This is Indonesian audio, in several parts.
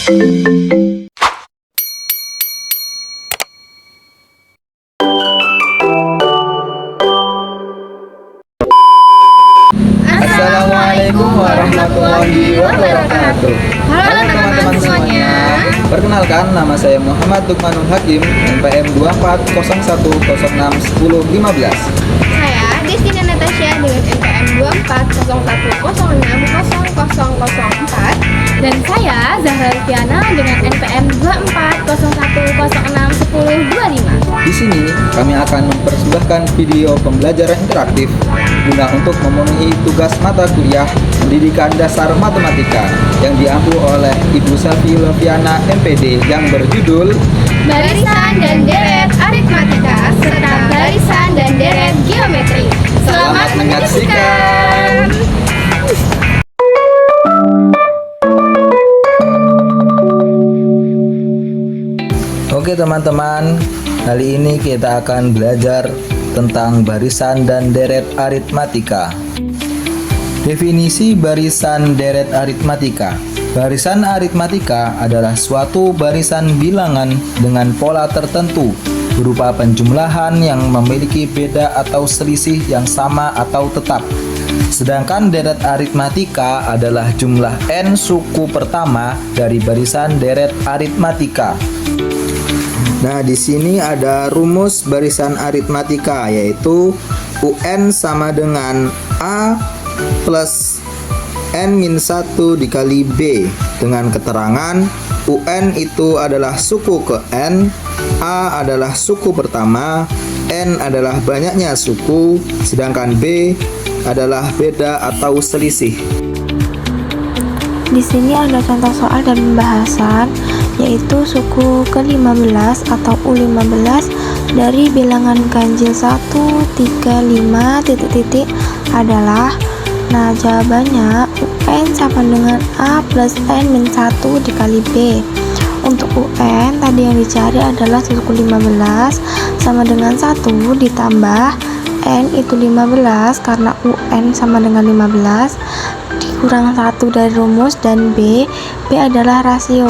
Assalamualaikum warahmatullahi wabarakatuh. Halo teman-teman semuanya. Perkenalkan, nama saya Muhammad Lukmanul Hakim, NPM 2401061015. Saya Destina Natasha dengan NPM 2401060004. Dan saya Zahra Liviana dengan NPM 2401061025. Di sini kami akan mempersembahkan video pembelajaran interaktif guna untuk memenuhi tugas mata kuliah Pendidikan Dasar Matematika yang diampu oleh Ibu Selvi Leviana MPD yang berjudul Barisan dan deret aritmatika serta barisan dan deret geometri. Selamat menyaksikan. Oke teman-teman, kali ini kita akan belajar tentang barisan dan deret aritmatika. Definisi barisan deret aritmatika. Barisan aritmatika adalah suatu barisan bilangan dengan pola tertentu berupa penjumlahan yang memiliki beda atau selisih yang sama atau tetap. Sedangkan deret aritmatika adalah jumlah n suku pertama dari barisan deret aritmatika. Nah, di sini ada rumus barisan aritmatika, yaitu UN sama dengan A plus N-1 dikali B, dengan keterangan UN itu adalah suku ke N, A adalah suku pertama, N adalah banyaknya suku, sedangkan B adalah beda atau selisih. Di sini ada contoh soal dan pembahasan, yaitu suku ke-15 atau U15 dari bilangan ganjil 1, 3, 5, titik-titik adalah. Nah, jawabannya UN sama dengan A plus N-1 dikali B. Untuk UN tadi yang dicari adalah suku 15 sama dengan 1 ditambah N itu 15 karena UN sama dengan 15 dikurang 1 dari rumus, dan B adalah rasio.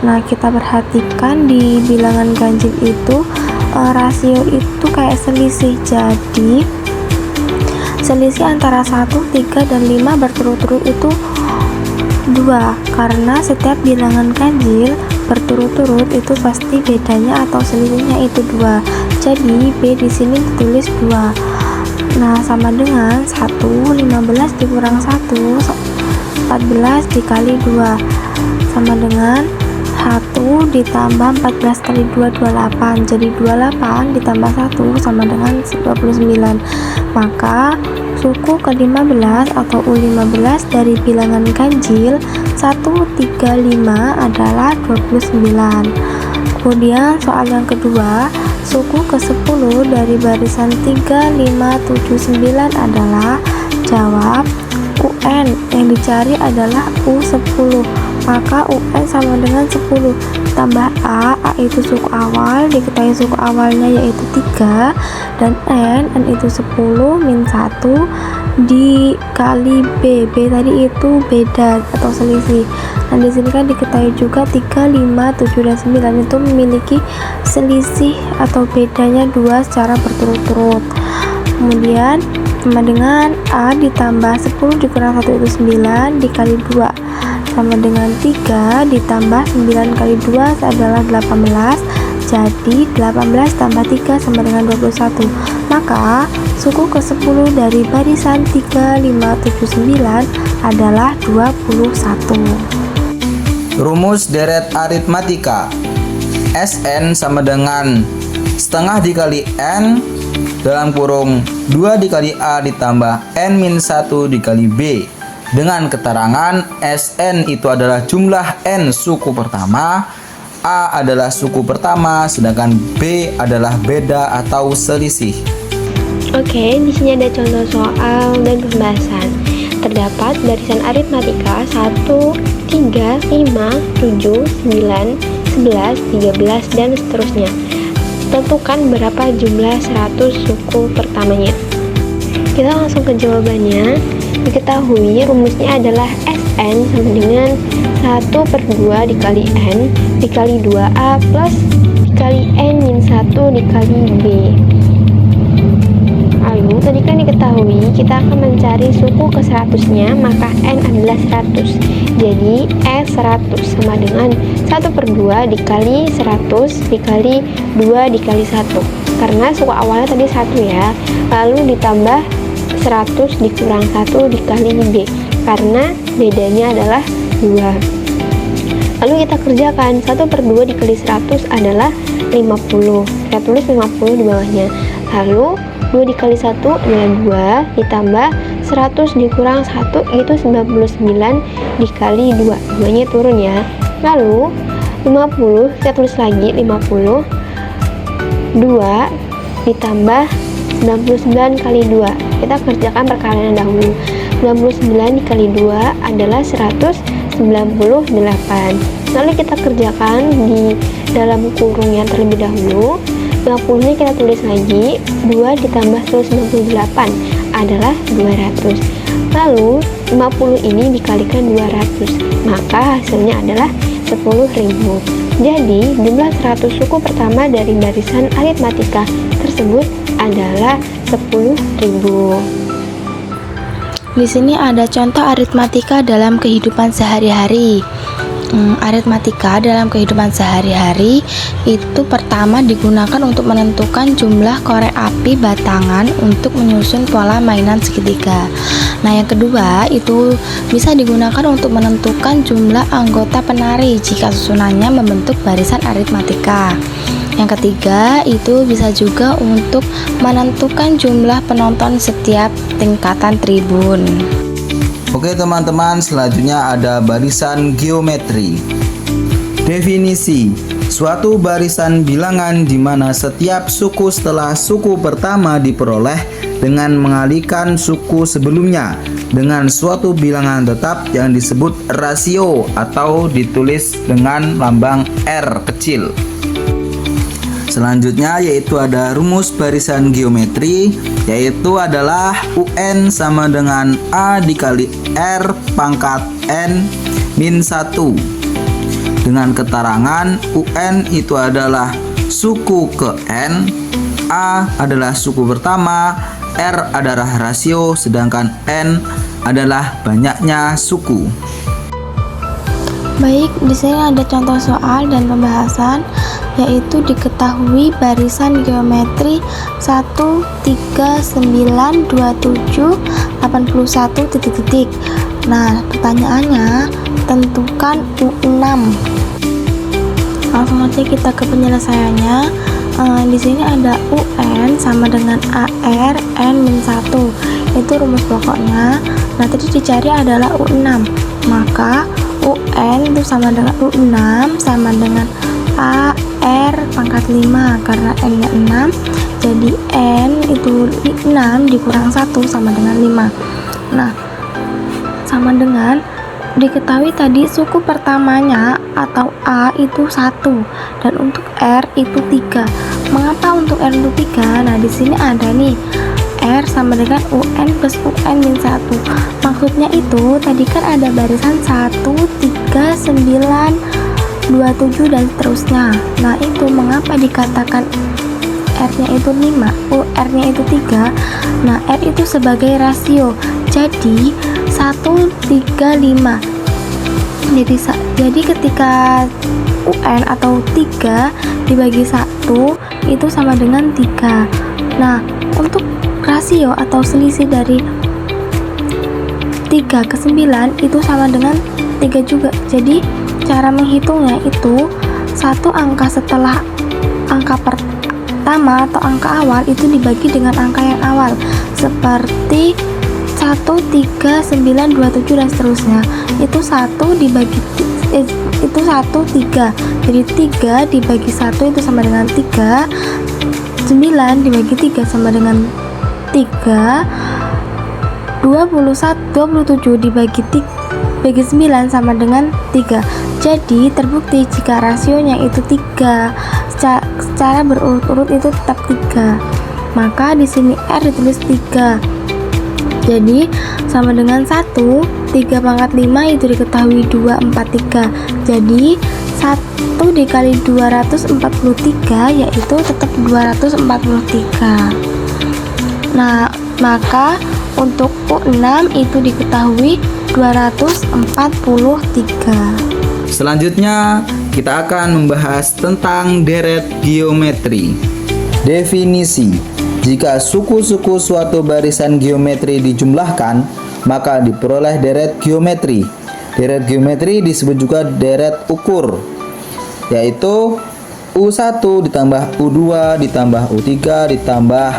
Nah, kita perhatikan di bilangan ganjil itu rasio itu kayak selisih. Jadi selisih antara 1, 3, dan 5 berturut-turut itu 2, karena setiap bilangan ganjil berturut-turut itu pasti bedanya atau selisihnya itu 2. Jadi B di sini ditulis 2. Nah, sama dengan 1, 15 dikurang 1, 14 dikali 2, sama dengan 1 ditambah 14 kali 2, 28. Jadi 28 ditambah 1 sama dengan 29. Maka suku ke-15 atau U15 dari bilangan ganjil 1, 3, 5 adalah 29. Kemudian soal yang kedua, suku ke-10 dari barisan 3, 5, 7, 9 adalah. Jawab, UN yang dicari adalah U10, maka UN sama dengan 10 tambah A itu suku awal, diketahui suku awalnya yaitu 3, dan N itu 10 min 1 dikali B tadi itu beda atau selisih. Nah, di sini kan diketahui juga 3, 5, 7, dan 9 itu memiliki selisih atau bedanya 2 secara berturut-turut. Kemudian sama dengan A ditambah 10 dikurang 1 itu 9 dikali 2 sama dengan 3 ditambah 9 kali 2 adalah 18. Jadi 18 tambah 3 sama dengan 21. Maka suku ke-10 dari barisan 3, 5, 7, 9 adalah 21. Rumus deret aritmatika. SN sama dengan setengah dikali N dalam kurung 2 dikali A ditambah N-1 dikali B, dengan keterangan SN itu adalah jumlah N suku pertama, A adalah suku pertama, sedangkan B adalah beda atau selisih. Oke, di sini ada contoh soal dan pembahasan. Terdapat barisan aritmatika 1, 3, 5, 7, 9, 11, 13, dan seterusnya. Tentukan berapa jumlah 100 suku pertamanya. Kita langsung ke jawabannya. Diketahui rumusnya adalah SN sama dengan 1/2 dikali N dikali 2A plus dikali N-1 dikali B. Lalu tadi kan diketahui kita akan mencari suku ke 100-nya, maka N adalah 100. Jadi S100 sama dengan 1/2 dikali 100 dikali 2 dikali 1. Karena suku awalnya tadi 1 ya. Lalu ditambah 100 dikurang 1 dikali B. Karena bedanya adalah 2. Lalu kita kerjakan 1/2 dikali 100 adalah 50. Kita tulis 50 di bawahnya. Lalu 2 dikali 1 adalah 2 ditambah 100 dikurang 1 itu 99 dikali 2. 2-nya turun ya. Lalu 50 kita tulis lagi 50 2 ditambah 99 kali 2. Kita kerjakan perkalian dahulu. 99 dikali 2 adalah 198. Lalu kita kerjakan di dalam kurungnya terlebih dahulu. 50 nya kita tulis lagi, 2 ditambah 198 adalah 200. Lalu 50 ini dikalikan 200, maka hasilnya adalah 10.000. Jadi jumlah 100 suku pertama dari barisan aritmatika tersebut adalah 10.000. Di sini ada contoh aritmatika dalam kehidupan sehari-hari. Aritmatika dalam kehidupan sehari-hari itu pertama digunakan untuk menentukan jumlah korek api batangan untuk menyusun pola mainan segitiga. Nah, yang kedua itu bisa digunakan untuk menentukan jumlah anggota penari jika susunannya membentuk barisan aritmatika. Yang ketiga itu bisa juga untuk menentukan jumlah penonton setiap tingkatan tribun. Oke teman-teman, selanjutnya ada barisan geometri. Definisi: suatu barisan bilangan di mana setiap suku setelah suku pertama diperoleh dengan mengalihkan suku sebelumnya dengan suatu bilangan tetap yang disebut rasio atau ditulis dengan lambang R kecil. Selanjutnya yaitu ada rumus barisan geometri, yaitu adalah UN sama dengan A dikali R pangkat N min 1 dengan keterangan UN itu adalah suku ke N, A adalah suku pertama, R adalah rasio, sedangkan N adalah banyaknya suku. Baik, di sini ada contoh soal dan pembahasan, yaitu diketahui barisan geometri 1, 3, 9, 27, 81, titik-titik. Nah, pertanyaannya, tentukan U6. Langsung aja kita ke penyelesaiannya. Di sini ada UN sama dengan AR N-1. Itu rumus pokoknya. Nah, tadi dicari adalah U6. Maka UN itu sama dengan U6 sama dengan AR pangkat 5 karena N nya 6, jadi N itu 6 dikurang 1 sama dengan 5. Nah, sama dengan diketahui tadi suku pertamanya atau A itu 1 dan untuk R itu 3. Mengapa untuk R itu 3? Nah, di sini ada nih R sama dengan UN plus UN min 1. Maksudnya itu tadi kan ada barisan 1, 3, 9, 27 dan seterusnya. Nah, itu mengapa dikatakan R-nya itu 5, R-nya itu 3. Nah, R itu sebagai rasio. Jadi 1, 3, 5. Jadi ketika UN atau 3 dibagi 1 itu sama dengan 3. Nah, untuk rasio atau selisih dari 3 ke 9 itu sama dengan 3 juga. Jadi cara menghitungnya itu satu angka setelah angka pertama atau angka awal itu dibagi dengan angka yang awal, seperti 1, 3, 9, 27 dan seterusnya. Itu 1 dibagi itu 1, 3. Jadi 3 dibagi 1 itu sama dengan 3. 9 dibagi 3 sama dengan 3. 27 dibagi 9 sama dengan 3. Jadi terbukti jika rasionya itu 3 secara berurut-urut itu tetap 3. Maka di sini R ditulis 3. Jadi sama dengan 1, 3 pangkat 5 itu diketahui 243. Jadi 1 dikali 243 yaitu tetap 243. Nah, maka untuk U6 itu diketahui 243. Selanjutnya kita akan membahas tentang deret geometri. Definisi: jika suku-suku suatu barisan geometri dijumlahkan, maka diperoleh deret geometri. Deret geometri disebut juga deret ukur, yaitu U1 ditambah U2 ditambah U3 ditambah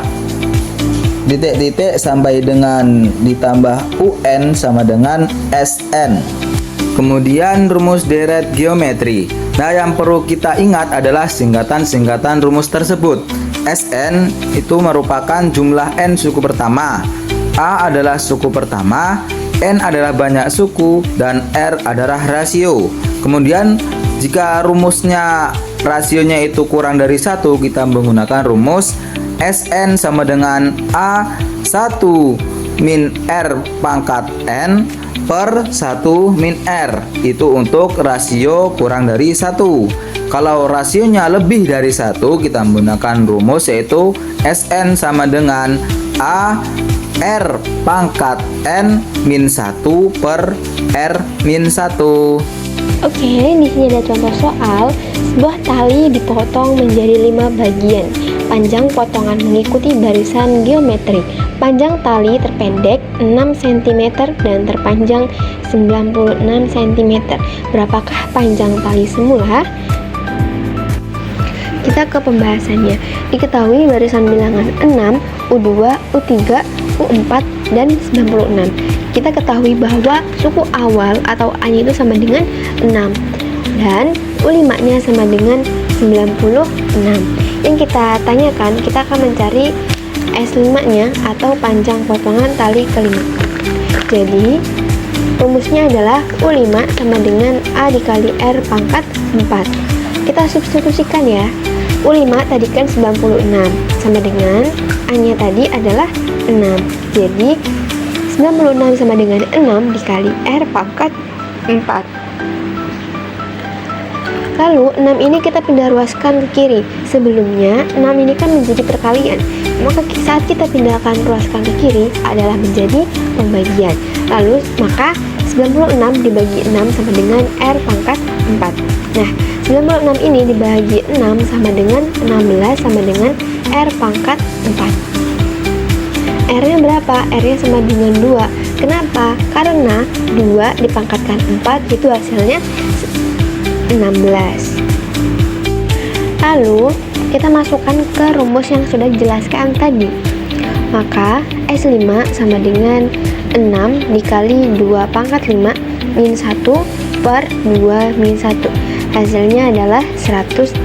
titik-titik sampai dengan ditambah UN sama dengan SN. Kemudian rumus deret geometri. Nah, yang perlu kita ingat adalah singkatan-singkatan rumus tersebut. SN itu merupakan jumlah N suku pertama, A adalah suku pertama, N adalah banyak suku, dan R adalah rasio. Kemudian jika rumusnya rasionya itu kurang dari 1, kita menggunakan rumus SN sama dengan A1 min R pangkat N per 1 min R. Itu untuk rasio kurang dari 1. Kalau rasionya lebih dari 1, kita menggunakan rumus yaitu SN sama dengan A R pangkat N min 1 per R min 1. Oke, di sini ada contoh soal. Sebuah tali dipotong menjadi 5 bagian. Panjang potongan mengikuti barisan geometri. Panjang tali terpendek 6 cm dan terpanjang 96 cm. Berapakah panjang tali semula? Kita ke pembahasannya. Diketahui barisan bilangan 6, U2, U3, U4, dan 96. Kita ketahui bahwa suku awal atau A-nya itu sama dengan 6 dan U5-nya sama dengan 96. Yang kita tanyakan, kita akan mencari S5-nya atau panjang potongan tali kelima. Jadi rumusnya adalah U5 sama dengan A dikali R pangkat 4. Kita substitusikan ya. U5 tadi kan 96 sama dengan A-nya tadi adalah 6. Jadi 96 sama dengan 6 dikali R pangkat 4. Lalu 6 ini kita pindah ruaskan ke kiri. Sebelumnya 6 ini kan menjadi perkalian, maka saat kita pindahkan ruaskan ke kiri adalah menjadi pembagian. Lalu maka 96 dibagi 6 sama dengan R pangkat 4. Nah, 96 ini dibagi 6 sama dengan 16 sama dengan R pangkat 4. R-nya berapa? R-nya sama dengan 2. Kenapa? Karena 2 dipangkatkan 4 itu hasilnya 16. Lalu kita masukkan ke rumus yang sudah dijelaskan tadi. Maka S5 sama dengan 6 dikali 2 pangkat 5 min 1 per 2 min 1. Hasilnya adalah 186.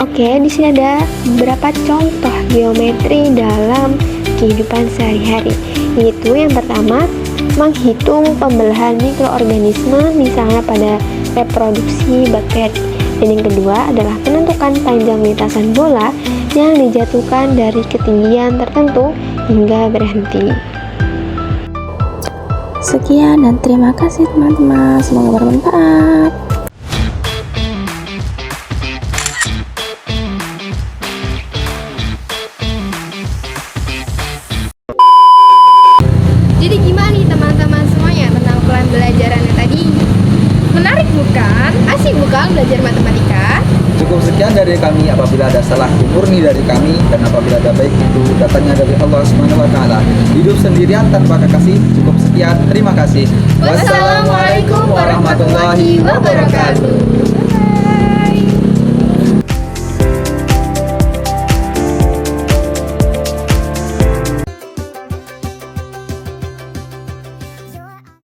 Oke, di sini ada beberapa contoh geometri dalam kehidupan sehari-hari. Yaitu yang pertama, menghitung pembelahan mikroorganisme misalnya pada reproduksi bakteri. Dan yang kedua adalah menentukan panjang lintasan bola yang dijatuhkan dari ketinggian tertentu hingga berhenti. Sekian dan terima kasih teman-teman, semoga bermanfaat. Jadi gimana nih teman-teman semuanya tentang pembelajarannya tadi? Menarik bukan? Asik bukan belajar matematika? Cukup sekian dari kami. Apabila ada salah, murni dari kami, dan apabila ada baik, itu datangnya dari Allah Subhanahu wa Ta'ala. Hidup sendirian tanpa kekasih. Cukup sekian, terima kasih. Wassalamualaikum warahmatullahi wabarakatuh.